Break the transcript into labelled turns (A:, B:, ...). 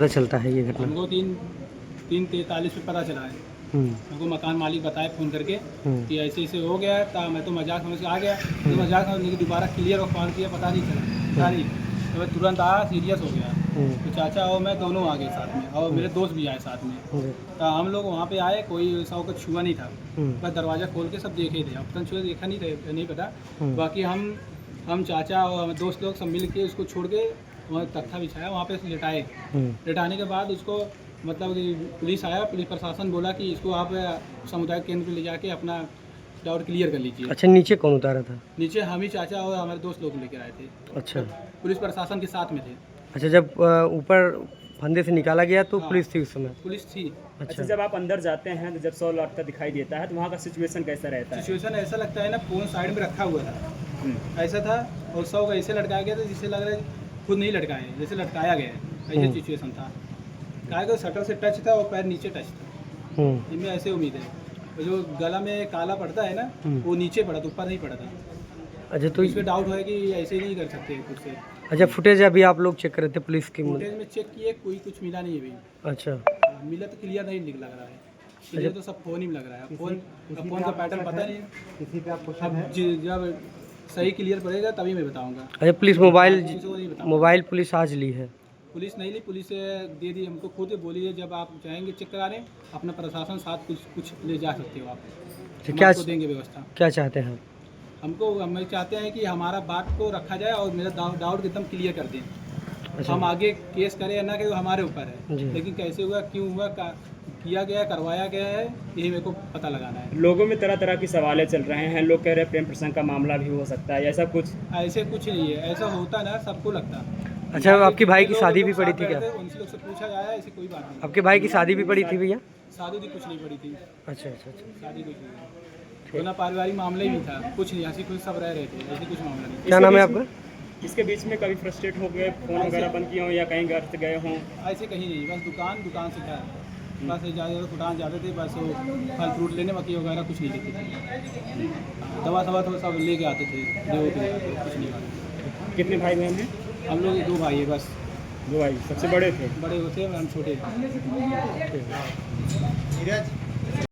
A: पता चलता है ये घटना?
B: हमको 3:43 पे पता चला है। हमको मकान मालिक बताए फ़ोन करके कि ऐसे ऐसे हो गया था। मैं तो मजाक समझ के आ गया, तो मजाक समझने के दोबारा क्लियर और कॉल किया, पता नहीं चला नहीं। तो मैं तुरंत आया, सीरियस हो गया। तो चाचा और मैं दोनों आ गए साथ में, और मेरे दोस्त भी आए साथ में। तो हम लोग वहाँ पे आए, कोई ऐसा का छुआ नहीं था, बस दरवाज़ा खोल के सब देखे थे। अब तक छुआ देखा नहीं पता। बाकी हम चाचा और दोस्त लोग सब मिल के उसको छोड़ के वहाँ तख्ता बिछाया, वहाँ पे लिटाए। लिटाने के बाद उसको मतलब कि पुलिस आया, पुलिस प्रशासन बोला कि इसको आप सामुदायिक केंद्र पे ले जाके अपना डाउट क्लियर कर लीजिए।
A: अच्छा, नीचे कौन उतारा था?
B: नीचे हम ही, चाचा और हमारे दोस्त लोग लेकर आए थे।
A: अच्छा,
B: पुलिस प्रशासन के साथ में थे।
A: अच्छा, जब ऊपर फंदे से निकाला गया तो पुलिस थी उस समय?
B: पुलिस थी।
C: अच्छा, जब आप अंदर जाते हैं तो जब 100 लौटता दिखाई देता है तो वहाँ का सिचुएशन कैसा रहता है?
B: सिचुएशन ऐसा लगता है ना, फ़ोन साइड में रखा हुआ था, ऐसा था, और 100 का ऐसे लटकाया गया था जिससे लग रहा है खुद नहीं लटकाए, जैसे लटकाया गया है, ऐसे सिचुएशन था। कहा कि शटर से टच था और पैर नीचे टच था। इनमें ऐसे उम्मीद है, जो गला में काला पड़ता है ना, वो नीचे पड़ा था, ऊपर नहीं पड़ा था।
A: अच्छा, तो
B: इस पर डाउट है कि ऐसे नहीं कर सकते खुद से।
A: अच्छा, फुटेज अभी आप लोग चेक कर रहे थे पुलिस की?
B: फुटेज में चेक किए, कोई कुछ मिला नहीं है अभी।
A: अच्छा,
B: मिला तो क्लियर नहीं लग रहा है, क्लियर तो सब फ़ोन ही में लग रहा है। फ़ोन का पैटर्न पता नहीं, किसी पे आपको अब जब सही क्लियर पड़ेगा तभी मैं बताऊंगा।
A: अच्छा, पुलिस मोबाइल पुलिस आज ली है?
B: पुलिस नहीं ली, पुलिस दे दी हमको, खुद बोली है जब आप जाएंगे चेक कराने अपना प्रशासन साथ कुछ ले जा सकते हो आप,
A: तो क्या
B: देंगे व्यवस्था।
A: क्या चाहते हैं?
B: हम चाहते हैं कि हमारा बात को रखा जाए और मेरा डाउट एकदम क्लियर कर दें।
A: अच्छा,
B: हम आगे केस करें या ना करें, हमारे ऊपर है, लेकिन कैसे हुआ, क्यों हुआ, किया गया, करवाया गया है, यही मेरे को पता लगाना है।
C: लोगों में तरह तरह की सवालें चल रहे हैं, लोग कह रहे हैं प्रेम प्रसंग का मामला भी हो सकता है, ऐसा कुछ?
B: ऐसे कुछ नहीं है, ऐसा होता ना सबको लगता।
A: अच्छा, आपकी भाई की शादी भी पड़ी थी क्या?
B: उनसे लोग से पूछा जाए, ऐसी कोई बात नहीं।
A: आपके भाई की शादी भी पड़ी थी भैया?
B: शादी भी कुछ नहीं पड़ी थी।
A: अच्छा अच्छा अच्छा,
B: शादी कुछ नहीं, ना पारिवारिक मामले भी था, कुछ नहीं, ऐसी कुछ सब रह रहे थे, ऐसी कुछ मामला नहीं।
A: क्या नाम है आपका?
C: इसके बीच में कभी फ्रस्ट्रेट हो गए, फोन वगैरह बंद किए हों या कहीं घर से गए हों?
B: ऐसे कहीं नहीं, बस दुकान से था, बस ज़्यादा दुकान जाते थे, बस वो फल फ्रूट लेने, बाकी वगैरह कुछ नहीं लेते थे। दवा तो सब लेके आते थे, जो कुछ नहीं आते।
C: कितने भाई बहन हैं?
B: हम लोग 2 भाई है बस।
C: 2 भाई, सबसे बड़े थे?
B: बड़े होते हैं, हम छोटे।